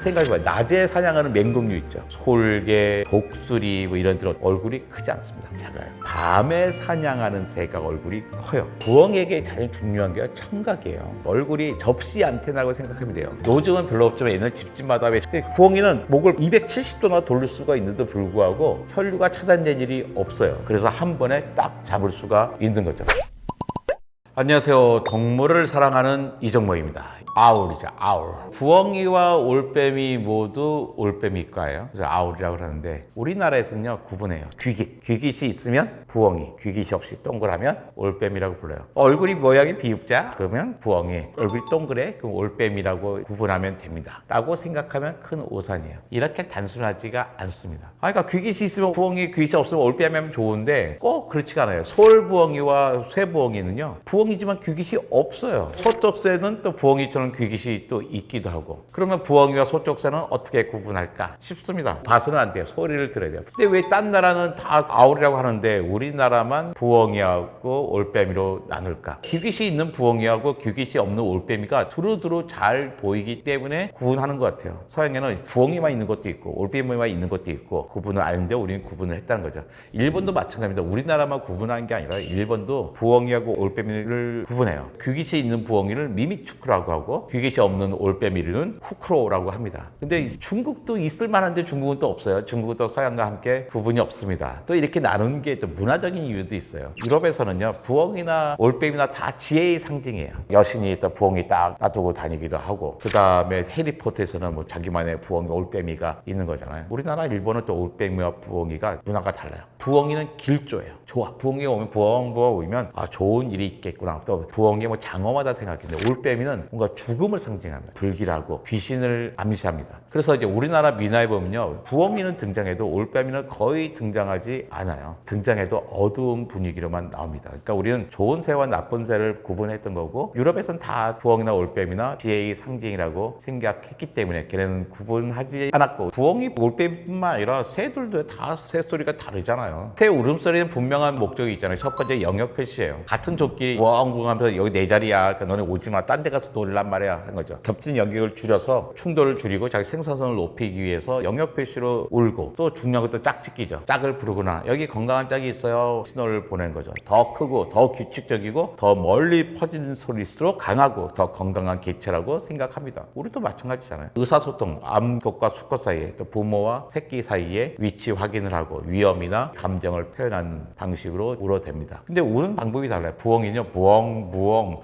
생각해봐요. 낮에 사냥하는 맹금류 있죠. 솔개, 독수리 뭐 이런 들 얼굴이 크지 않습니다. 작아요. 밤에 사냥하는 새가 얼굴이 커요. 부엉이에게 가장 중요한 게 청각이에요. 얼굴이 접시 안테나라고 생각하면 돼요. 요즘은 별로 없지만 옛날 집집마다 부엉이는 목을 270도나 돌릴 수가 있는데도 불구하고 혈류가 차단된 일이 없어요. 그래서 한 번에 딱 잡을 수가 있는 거죠. 안녕하세요. 동물을 사랑하는 이정모입니다. 아울이죠, 아울. 부엉이와 올빼미 모두 올빼미과예요. 그래서 아울이라고 하는데 우리나라에서는요 구분해요. 귀깃이 있으면 부엉이, 귀깃이 없이 동그라면 올빼미라고 불러요. 얼굴이 모양이 비읍자 그러면 부엉이, 얼굴이 동그래 그럼 올빼미라고 구분하면 됩니다. 라고 생각하면 큰 오산이에요. 이렇게 단순하지가 않습니다. 그러니까 귀깃이 있으면 부엉이, 귀깃이 없으면 올빼미 하면 좋은데 꼭 그렇지가 않아요. 솔부엉이와 쇠부엉이는요 부엉이지만 귀깃이 없어요. 소쩍새는 또 부엉이처럼 귀깃이 또 있기도 하고 그러면 부엉이와 소쩍새는 어떻게 구분할까 싶습니다. 봐서는 안 돼요. 소리를 들어야 돼요. 근데 왜 딴 나라는 다 아울이라고 하는데 우리나라만 부엉이하고 올빼미로 나눌까? 귀깃이 있는 부엉이하고 귀깃이 없는 올빼미가 두루두루 잘 보이기 때문에 구분하는 것 같아요. 서양에는 부엉이만 있는 것도 있고 올빼미만 있는 것도 있고 구분을 아는데 우리는 구분을 했다는 거죠. 일본도 마찬가지입니다. 우리나라만 구분한 게 아니라 일본도 부엉이하고 올빼미를 구분해요. 귀깃이 있는 부엉이를 미미추크라고 하고 귀깃이 없는 올빼미는 후크로라고 합니다. 근데 중국도 있을 만한데 중국은 또 없어요. 중국은 또 서양과 함께 구분이 없습니다. 또 이렇게 나눈 게 또 문화적인 이유도 있어요. 유럽에서는요 부엉이나 올빼미나 다 지혜의 상징이에요. 여신이 또 부엉이 딱 놔두고 다니기도 하고 그 다음에 해리포터에서는 뭐 자기만의 부엉이 올빼미가 있는 거잖아요. 우리나라 일본은 또 올빼미와 부엉이가 문화가 달라요. 부엉이는 길조예요. 좋아. 부엉이가 오면 부엉부엉 오면 아 좋은 일이 있겠구나. 또 부엉이 뭐 장엄하다 생각했는데 올빼미는 뭔가 죽음을 상징합니다. 불길하고 귀신을 암시합니다. 그래서 이제 우리나라 민화에 보면요 부엉이는 등장해도 올빼미는 거의 등장하지 않아요. 등장해도 어두운 분위기로만 나옵니다. 그러니까 우리는 좋은 새와 나쁜 새를 구분했던 거고 유럽에서는 다 부엉이나 올빼미나 지혜의 상징이라고 생각했기 때문에 걔네는 구분하지 않았고 부엉이, 올빼미뿐만 아니라 새들도 다 새소리가 다르잖아요. 새 울음소리는 분명한 목적이 있잖아요. 첫 번째 영역 표시예요. 같은 조끼 우엉우엉 하면서 여기 내 자리야. 그러니까 너네 오지 마. 딴 데 가서 놀란 말이야. 한 거죠. 겹치는 영역을 줄여서 충돌을 줄이고 자기 생산성을 높이기 위해서 영역 표시로 울고 또 중요한 것도 짝짓기죠. 짝을 부르거나 여기 건강한 짝이 있어요. 신호를 보낸 거죠. 더 크고 더 규칙적이고 더 멀리 퍼지는 소리일수록 강하고 더 건강한 개체라고 생각합니다. 우리도 마찬가지잖아요. 의사소통, 암컷과 수컷 사이에 또 부모와 새끼 사이에 위치 확인을 하고 위험이나 감정을 표현하는 방식으로 울어댑니다. 근데 우는 방법이 달라요. 부엉이는요. 부엉, 부엉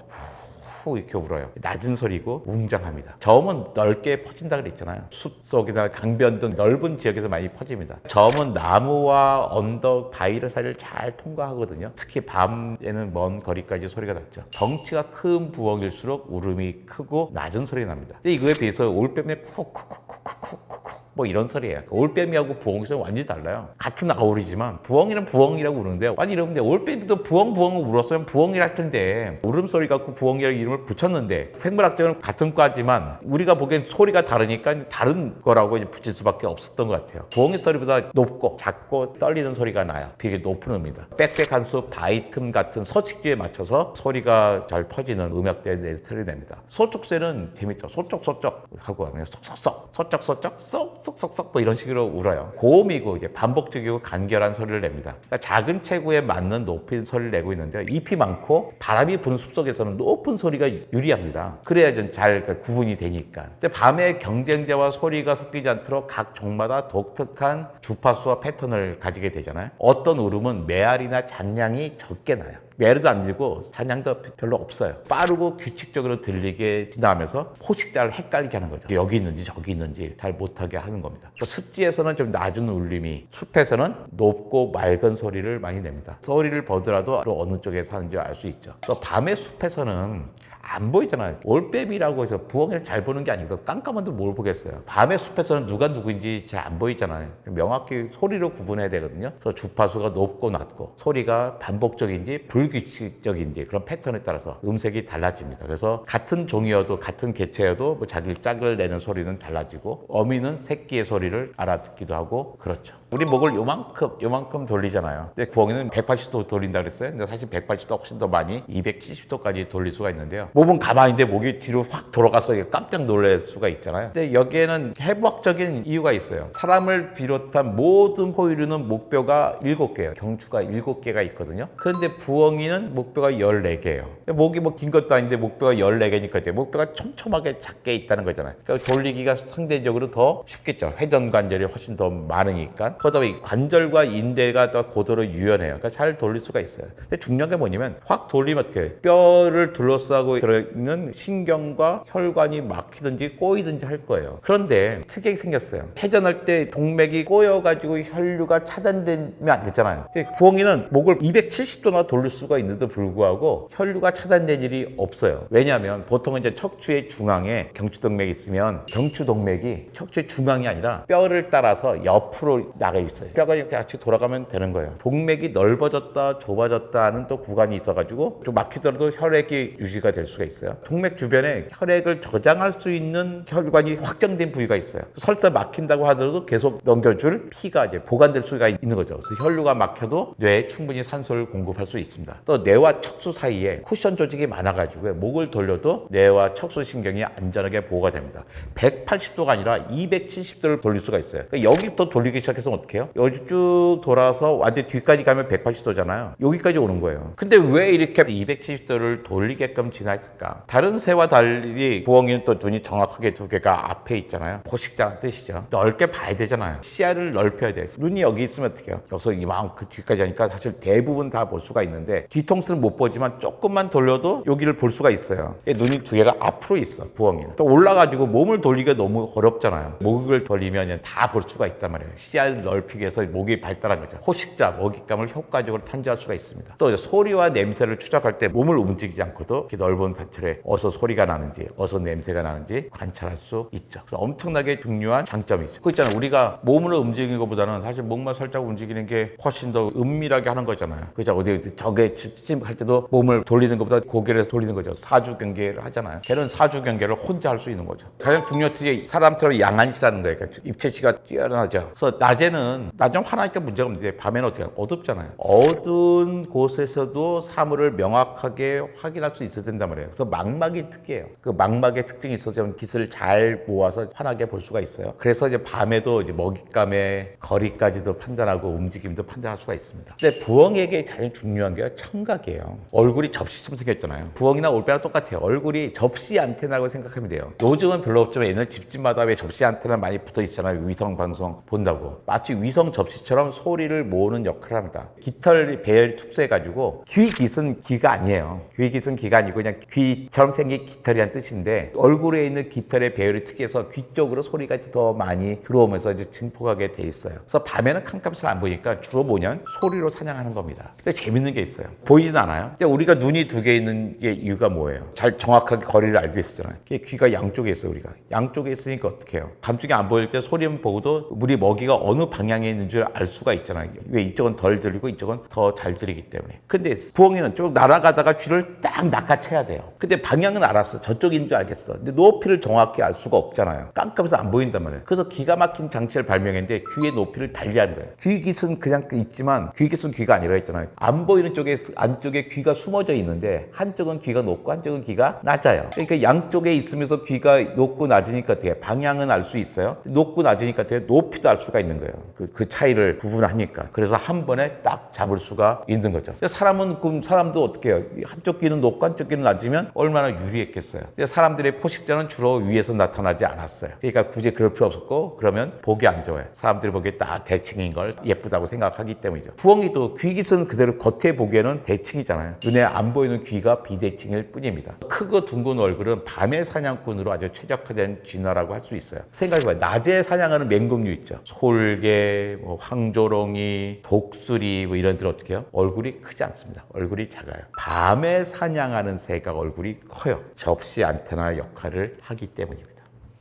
후 이렇게 울어요. 낮은 소리고 웅장합니다. 저음은 넓게 퍼진다 그랬잖아요. 숲속이나 강변 등 넓은 지역에서 많이 퍼집니다. 저음은 나무와 언덕, 바위를 사이를 잘 통과하거든요. 특히 밤에는 먼 거리까지 소리가 났죠. 덩치가 큰 부엉일수록 울음이 크고 낮은 소리가 납니다. 근데 이거에 비해서 올빼미는 콕콕콕콕콕콕콕 뭐 이런 소리예요. 올빼미하고 부엉이 소리는 완전히 달라요. 같은 아울이지만 부엉이는 부엉이라고 우는데 아니 여러분들 올빼미도 부엉부엉 울었으면 부엉이랄 텐데 울음소리 갖고 부엉이라는 이름을 붙였는데 생물학적으로는 같은 과지만 우리가 보기엔 소리가 다르니까 다른 거라고 이제 붙일 수밖에 없었던 것 같아요. 부엉이 소리보다 높고 작고 떨리는 소리가 나요. 되게 높은 음입니다. 빽빽한 숲, 바위 틈 같은 서식지에 맞춰서 소리가 잘 퍼지는 음역대의 소리 냅니다. 소쩍새는 재밌죠. 소쩍소쩍 하고 하면 쏙쏙쏙, 소쩍소쩍, 쏙쏙쏙쏙 뭐 이런 식으로 울어요. 고음이고 이제 반복적이고 간결한 소리를 냅니다. 그러니까 작은 체구에 맞는 높은 소리를 내고 있는데 잎이 많고 바람이 부는 숲속에서는 높은 소리가 유리합니다. 그래야 좀 잘 구분이 되니까. 근데 밤에 경쟁자와 소리가 섞이지 않도록 각 종마다 독특한 주파수와 패턴을 가지게 되잖아요. 어떤 울음은 메아리나 잔량이 적게 나요. 메아리도 안 들고 잔량도 별로 없어요. 빠르고 규칙적으로 들리게 지나가면서 포식자를 헷갈리게 하는 거죠. 여기 있는지 저기 있는지 잘 못하게 하는 겁니다. 또 습지에서는 좀 낮은 울림이, 숲에서는 높고 맑은 소리를 많이 냅니다. 소리를 보더라도 어느 쪽에 사는지 알 수 있죠. 또 밤의 숲에서는 안 보이잖아요. 올빼미라고 해서 부엉이를 잘 보는 게 아니고 깜깜한데 뭘 보겠어요. 밤의 숲에서는 누가 누구인지 잘 안 보이잖아요. 명확히 소리로 구분해야 되거든요. 그래서 주파수가 높고 낮고 소리가 반복적인지 불규칙적인지 그런 패턴에 따라서 음색이 달라집니다. 그래서 같은 종이어도 같은 개체여도 뭐 자기 짝을 내는 소리는 달라지고 어미는 새끼의 소리를 알아듣기도 하고 그렇죠. 우리 목을 요만큼 돌리잖아요. 근데 부엉이는 180도 돌린다 그랬어요. 근데 사실 180도 훨씬 더 많이 270도까지 돌릴 수가 있는데요. 몸은 가만히 있는데 목이 뒤로 확 돌아가서 깜짝 놀랄 수가 있잖아요. 근데 여기에는 해부학적인 이유가 있어요. 사람을 비롯한 모든 포유류는 목뼈가 7개예요. 경추가 7개가 있거든요. 그런데 부엉이는 목뼈가 14개예요. 목이 뭐 긴 것도 아닌데 목뼈가 14개니까 목뼈가 촘촘하게 작게 있다는 거잖아요. 그러니까 돌리기가 상대적으로 더 쉽겠죠. 회전 관절이 훨씬 더 많으니까. 그다음에 관절과 인대가 더 고도로 유연해요. 그러니까 잘 돌릴 수가 있어요. 근데 중요한 게 뭐냐면 확 돌리면 어떻게 해요? 뼈를 둘러싸고 들어있는 신경과 혈관이 막히든지 꼬이든지 할 거예요. 그런데 특이하게 생겼어요. 회전할 때 동맥이 꼬여가지고 혈류가 차단되면 안 되잖아요. 부엉이는 목을 270도나 돌릴 수가 있는데도 불구하고 혈류가 차단된 일이 없어요. 왜냐하면 보통은 이제 척추의 중앙에 경추동맥이 있으면 경추동맥이 척추의 중앙이 아니라 뼈를 따라서 옆으로 나가 있어요. 뼈가 이렇게 같이 돌아가면 되는 거예요. 동맥이 넓어졌다 좁아졌다 하는 또 구간이 있어가지고 좀 막히더라도 혈액이 유지가 될 수가 있어요. 동맥 주변에 혈액을 저장할 수 있는 혈관이 확정된 부위가 있어요. 설사 막힌다고 하더라도 계속 넘겨줄 피가 이제 보관될 수가 있는 거죠. 그래서 혈류가 막혀도 뇌에 충분히 산소를 공급할 수 있습니다. 또 뇌와 척수 사이에 쿠션 조직이 많아가지고 목을 돌려도 뇌와 척수 신경이 안전하게 보호가 됩니다. 180도가 아니라 270도를 돌릴 수가 있어요. 그러니까 여기부터 돌리기 시작해서 어떻게 해요? 여기 쭉 돌아서 완전 뒤까지 가면 180도잖아요. 여기까지 오는 거예요. 근데 왜 이렇게 270도를 돌리게끔 진화했을까? 다른 새와 달리 부엉이는 또 눈이 정확하게 두 개가 앞에 있잖아요. 포식자는 뜻이죠. 넓게 봐야 되잖아요. 시야를 넓혀야 돼요. 눈이 여기 있으면 어떻게 해요? 여기서 이만 그 뒤까지 하니까 사실 대부분 다 볼 수가 있는데 뒤통수는 못 보지만 조금만 돌려도 여기를 볼 수가 있어요. 눈이 두 개가 앞으로 있어, 부엉이는. 또 올라가지고 몸을 돌리기가 너무 어렵잖아요. 목을 돌리면 다 볼 수가 있단 말이에요. 시야를 넓히기 위해서 목이 발달한 거죠. 포식자, 먹잇감을 효과적으로 탐지할 수가 있습니다. 또 소리와 냄새를 추적할 때 몸을 움직이지 않고도 이렇게 넓은 관찰에 어디서 소리가 나는지, 어디서 냄새가 나는지 관찰할 수 있죠. 그래서 엄청나게 중요한 장점이죠. 그거 있잖아요. 우리가 몸으로 움직이는 것보다는 사실 목만 살짝 움직이는 게 훨씬 더 은밀하게 하는 거잖아요. 그죠? 어디 저게 찜할 때도 몸을 돌리는 것보다 고개를 돌리는 거죠. 사주 경계를 하잖아요. 걔는 사주 경계를 혼자 할 수 있는 거죠. 가장 중요한 게 사람처럼 양안시라는 거예요. 그러니까 입체시가 뛰어나죠. 그래서 낮에는 좀 화나니까 문제가 없는데 밤에는 어떻게 해요? 어둡잖아요. 어두운 곳에서도 사물을 명확하게 확인할 수 있어야 된단 말이에요. 그래서 망막이 특이해요. 그 망막의 특징이 있어서 빛을 잘 모아서 환하게 볼 수가 있어요. 그래서 이제 밤에도 이제 먹잇감의 거리까지도 판단하고 움직임도 판단할 수가 있습니다. 근데 부엉이에게 가장 중요한 게 청각이에요. 얼굴이 접시처럼 생겼잖아요. 부엉이나 올빼랑 똑같아요. 얼굴이 접시 안테나라고 생각하면 돼요. 요즘은 별로 없지만 옛날 집집마다 왜 접시 안테나 많이 붙어 있잖아요. 위성 방송 본다고. 마치 위성 접시처럼 소리를 모으는 역할을 합니다. 깃털 배열 축소해가지고 귀깃은 귀가 아니에요. 귀깃은 귀가 아니고 그냥 귀처럼 생긴 깃털이란 뜻인데 얼굴에 있는 깃털의 배열이 특이해서 귀 쪽으로 소리가 더 많이 들어오면서 이제 증폭하게 돼 있어요. 그래서 밤에는 캄캄해서 안 보이니까 주로 뭐냐면 소리로 사냥하는 겁니다. 근데 재밌는 게 있어요. 보이진 않아요. 근데 우리가 눈이 두 개 있는 게 이유가 뭐예요? 잘 정확하게 거리를 알고 있었잖아요. 귀가 양쪽에 있어요. 우리가 양쪽에 있으니까 어떻게 해요? 밤중에 안 보일 때 소리만 보고도 우리 먹이가 어느 방향에 있는 줄 알 수가 있잖아요. 왜 이쪽은 덜 들리고 이쪽은 더 잘 들리기 때문에. 근데 부엉이는 쭉 날아가다가 쥐를 딱 낚아채야 돼요. 근데 방향은 알았어. 저쪽인 줄 알겠어. 근데 높이를 정확히 알 수가 없잖아요. 깜깜해서 안 보인단 말이에요. 그래서 기가 막힌 장치를 발명했는데 귀의 높이를 달리하는 거예요. 귀깃은 그냥 있지만 귀깃은 귀가 아니라 했잖아요. 안 보이는 쪽에 안쪽에 귀가 숨어져 있는데 한쪽은 귀가 높고 한쪽은 귀가 낮아요. 그러니까 양쪽에 있으면서 귀가 높고 낮으니까 어떻게 방향은 알 수 있어요. 높고 낮으니까 어떻게 높이도 알 수가 있는 거예요. 그 차이를 구분하니까. 그래서 한 번에 딱 잡을 수가 있는 거죠. 사람은 그럼 사람도 어떻게 해요? 한쪽 귀는 높고 한쪽 귀는 낮으면 얼마나 유리했겠어요. 근데 사람들의 포식자는 주로 위에서 나타나지 않았어요. 그러니까 굳이 그럴 필요 없었고 그러면 보기 안 좋아요. 사람들이 보기에 딱 대칭인 걸 예쁘다고 생각하기 때문이죠. 부엉이도 귀깃은 그대로 겉에 보기에는 대칭이잖아요. 눈에 안 보이는 귀가 비대칭일 뿐입니다. 크고 둥근 얼굴은 밤의 사냥꾼으로 아주 최적화된 진화라고 할 수 있어요. 생각해봐요. 낮에 사냥하는 맹금류 있죠. 솔개, 황조롱이, 독수리 이런 들 어떻게 해요? 얼굴이 크지 않습니다. 얼굴이 작아요. 밤에 사냥하는 새가 얼굴이 커요. 접시 안테나 역할을 하기 때문입니다.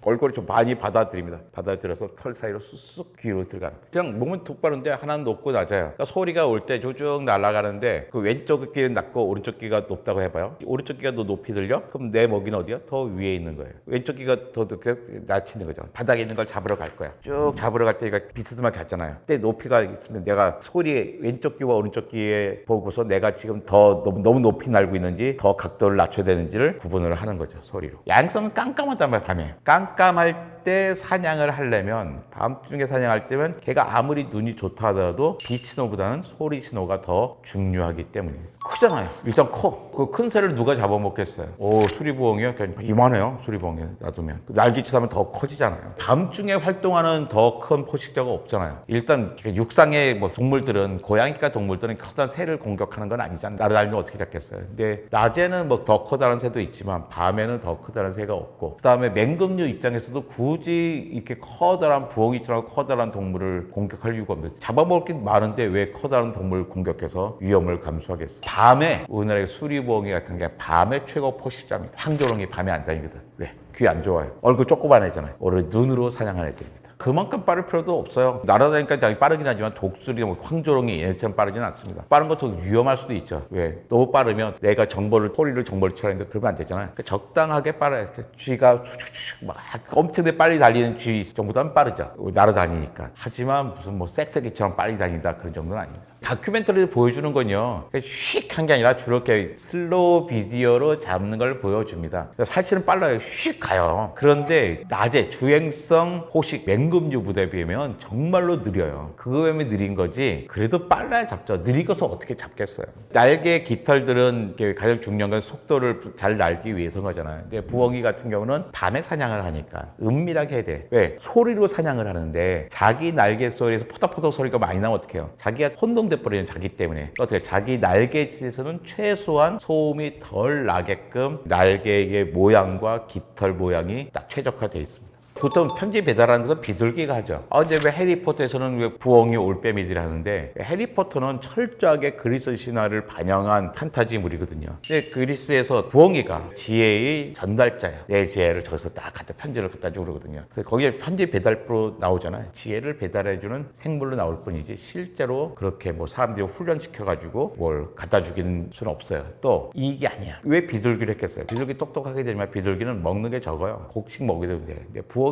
얼굴을 좀 많이 받아들입니다. 받아들여서 털 사이로 쑥쑥 귀로 들어가는. 그냥 몸은 똑바른데 하나는 높고 낮아요. 그러니까 소리가 올 때 쭉쭉 날아가는데 그 왼쪽 귀는 낮고 오른쪽 귀가 높다고 해봐요. 오른쪽 귀가 더 높이 들려? 그럼 내 먹이는 어디야? 더 위에 있는 거예요. 왼쪽 귀가 더 높게 낮추는 거죠. 바닥에 있는 걸 잡으러 갈 거야. 쭉 잡으러 갈 때가 비스듬하게 갔잖아요. 근데 높이가 있으면 내가 소리 왼쪽 귀와 오른쪽 귀에 보고서 내가 지금 더 너무 높이 날고 있는지 더 각도를 낮춰야 되는지를 구분을 하는 거죠. 소리로. 야행성은 깜깜하단 말이야. 밤에. 깜깜할 때 사냥을 하려면 밤중에 사냥할 때면 걔가 아무리 눈이 좋다 하더라도 빛 신호보다는 소리 신호가 더 중요하기 때문이에요. 크잖아요. 일단 커. 그 큰 새를 누가 잡아먹겠어요. 오, 수리부엉이요? 이만해요. 수리부엉이 놔두면. 날개짓 하면 더 커지잖아요. 밤중에 활동하는 더 큰 포식자가 없잖아요. 일단 육상의 뭐 동물들은 고양이과 동물들은 커다란 새를 공격하는 건 아니잖아요. 날아다니면 어떻게 잡겠어요. 근데 낮에는 뭐 더 커다란 새도 있지만 밤에는 더 커다란 새가 없고 그다음에 맹금류 입장에서도 굳이 이렇게 커다란 부엉이처럼 커다란 동물을 공격할 이유가 없는데 잡아먹을 게 많은데 왜 커다란 동물을 공격해서 위험을 감수하겠어. 밤에 우리나라의 수리부엉이 같은 게 밤에 최고 포식자입니다. 황조롱이 밤에 안 다니거든. 왜? 귀 안 좋아요. 얼굴 조그만 애잖아요. 오히려 눈으로 사냥하는 애들입니다. 그만큼 빠를 필요도 없어요. 날아다니니까 당연히 빠르긴 하지만 독수리, 황조롱이 얘네처럼 빠르진 않습니다. 빠른 것도 위험할 수도 있죠. 왜? 너무 빠르면 내가 소리를 정보를 쳐야 하는데 그러면 안 되잖아요. 그러니까 적당하게 빠르게 쥐가 추추추 막 엄청나게 빨리 달리는 쥐 정도보다는 빠르죠. 날아다니니까. 하지만 무슨 뭐 쌕쌕이처럼 빨리 다닌다 그런 정도는 아닙니다. 다큐멘터리를 보여주는 건요 휙 한 게 아니라 주로 이렇게 슬로우 비디오로 잡는 걸 보여줍니다. 사실은 빨라요. 휙 가요. 그런데 낮에 주행성 포식 맹금류 부대에 비하면 정말로 느려요. 그거 때문에 느린 거지 그래도 빨라야 잡죠. 느리고서 어떻게 잡겠어요. 날개 깃털들은 가장 중요한 건 속도를 잘 날기 위해서인 거잖아요. 근데 부엉이 같은 경우는 밤에 사냥을 하니까 은밀하게 해야 돼. 왜? 소리로 사냥을 하는데 자기 날개 소리에서 포덕포덕 소리가 많이 나면 어떡해요. 자기가 혼동돼 버리는 자기 때문에 어떻게 자기 날개짓에서는 최소한 소음이 덜 나게끔 날개의 모양과 깃털 모양이 딱 최적화되어 있습니다. 보통 편지 배달하는 것은 비둘기가 하죠. 근데 왜 해리포터에서는 왜 부엉이 올빼미들이 하는데 해리포터는 철저하게 그리스 신화를 반영한 판타지물이거든요. 근데 그리스에서 부엉이가 지혜의 전달자예요. 내 지혜를 저기서 딱 갖다 편지를 갖다 주고 그러거든요. 그래서 거기에 편지 배달부로 나오잖아요. 지혜를 배달해주는 생물로 나올 뿐이지 실제로 그렇게 뭐 사람들이 훈련시켜가지고 뭘 갖다 주기는 수는 없어요. 또 이게 아니야. 왜 비둘기를 했겠어요? 비둘기 똑똑하게 되지만 비둘기는 먹는 게 적어요. 곡식 먹이면 돼. 근데 부엉이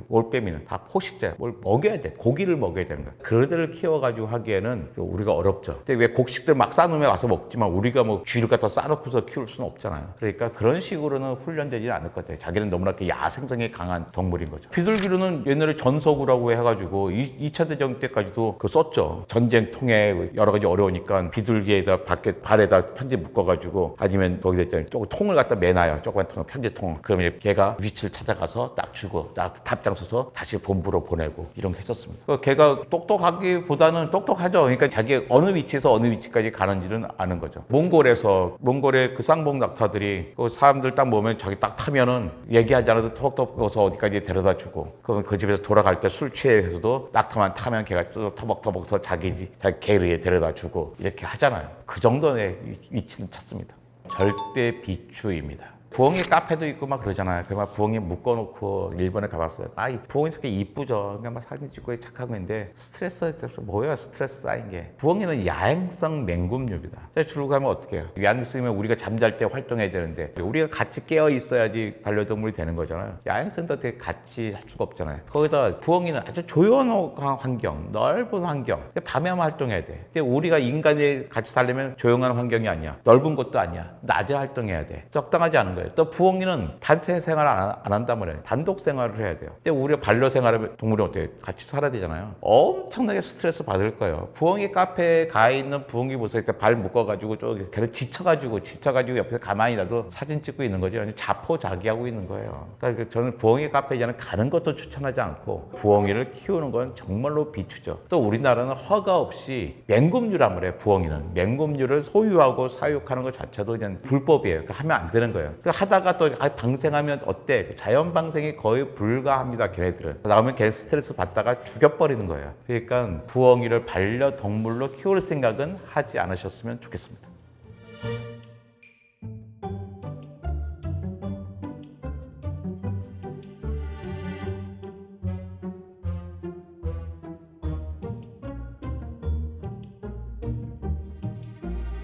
올빼미는 다 포식자야. 뭘 먹여야 돼. 고기를 먹여야 되는 거야. 그들을 키워가지고 하기에는 우리가 어렵죠. 근데 왜 곡식들 막 싸놓으면 와서 먹지만 우리가 뭐 쥐를 갖다 싸놓고서 키울 수는 없잖아요. 그러니까 그런 식으로는 훈련되지 않을 것 같아요. 자기는 너무나 야생성이 강한 동물인 거죠. 비둘기로는 옛날에 전서구라고 해가지고 2차 대전 때까지도 그 썼죠. 전쟁 통에 여러 가지 어려우니까 비둘기에다 밖에 발에다 편지 묶어가지고 아니면 거기다 있잖아요. 조금 통을 갖다 매놔요. 조그만 통, 편지통. 그러면 걔가 위치를 찾아가서 딱 주고 딱 답장 써서 다시 본부로 보내고 이런 거 했었습니다. 걔가 똑똑하기보다는 똑똑하죠. 그러니까 자기 어느 위치에서 어느 위치까지 가는지는 아는 거죠. 몽골의 그 쌍봉 낙타들이 그 사람들 딱 보면 자기 딱 타면은 얘기하지 않아도 톡톡 거서 어디까지 데려다 주고 그럼 그 집에서 돌아갈 때 술 취해서도 낙타만 타면 걔가 터벅터벅 자기 개리에 데려다 주고 이렇게 하잖아요. 그 정도의 위치는 찾습니다. 절대 비추입니다. 부엉이 카페도 있고 막 그러잖아요. 그막 부엉이 묶어놓고 일본에 가봤어요. 이 부엉이 새끼 이쁘죠. 그냥 막 사진 찍고 착하고 있는데 스트레스 뭐예요? 스트레스 쌓인 게. 부엉이는 야행성 맹금류입니다. 주로 가면 어떻게 해요? 야행성이면 우리가 잠잘 때 활동해야 되는데 우리가 같이 깨어 있어야지 반려동물이 되는 거잖아요. 야행성도 어떻게 같이 할 수가 없잖아요. 거기다 부엉이는 아주 조용한 환경, 넓은 환경. 밤에만 활동해야 돼. 근데 우리가 인간이 같이 살려면 조용한 환경이 아니야. 넓은 곳도 아니야. 낮에 활동해야 돼. 적당하지 않은 거예요. 또 부엉이는 단체 생활을 안 한단 말이에요. 단독 생활을 해야 돼요. 근데 우리가 반려 생활하면 동물이 어떻게 같이 살아야 되잖아요. 엄청나게 스트레스 받을 거예요. 부엉이 카페에 가 있는 부엉이 보세요. 발 묶어가지고 걔를 지쳐가지고 옆에서 가만히 놔도 사진 찍고 있는 거죠. 자포자기하고 있는 거예요. 그러니까 저는 부엉이 카페에 가는 것도 추천하지 않고 부엉이를 키우는 건 정말로 비추죠. 또 우리나라는 허가 없이 맹금류란 말이에요. 부엉이는 맹금류를 소유하고 사육하는 것 자체도 그냥 불법이에요. 그러니까 하면 안 되는 거예요. 하다가 또 방생하면 어때? 자연 방생이 거의 불가합니다. 걔네들은. 나오면 걔 스트레스 받다가 죽여버리는 거예요. 그러니까 부엉이를 반려동물로 키울 생각은 하지 않으셨으면 좋겠습니다.